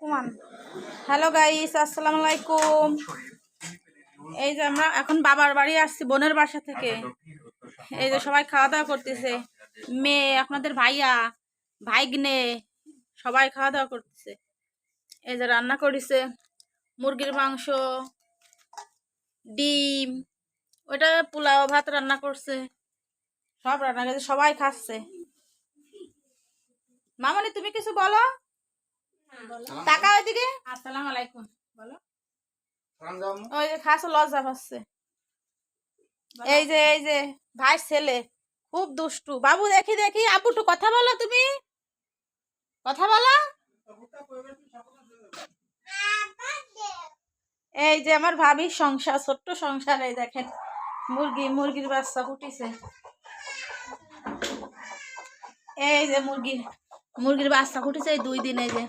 Oman hello guys, আসসালামু আলাইকুম। এই যে আমরা এখন বাবার বাড়ি আসছি, বোনের বাসা থেকে। এই যে সবাই খাওয়া দাওয়া করতেছে, মেয়ে, আপনাদের ভাইয়া, ভাইগনে, সবাই খাওয়া দাওয়া করতেছে। এই যে রান্না করেছে মুরগির মাংস, ডিম, ওটা পোলাও ভাত রান্না করছে, সব রান্না করছে, সবাই খাচ্ছে। মামনি তুমি কিছু বলো, টাকা ওইদিকে। আসসালামু আলাইকুম বলো। ওই যে খাস লজ্জা পাচ্ছে। এই যে ভাই ছেলে খুব দুষ্টু। বাবু দেখি দেখি, আব্বু কথা বলো, তুমি কথা বলো। এই যে আমার ভাবির সংসার, ছোট্ট সংসার। এই দেখেন মুরগির বাচ্চা ফুটিছে। এই যে মুরগির বাচ্চা ফুটিছে এই 2 দিন। এই যে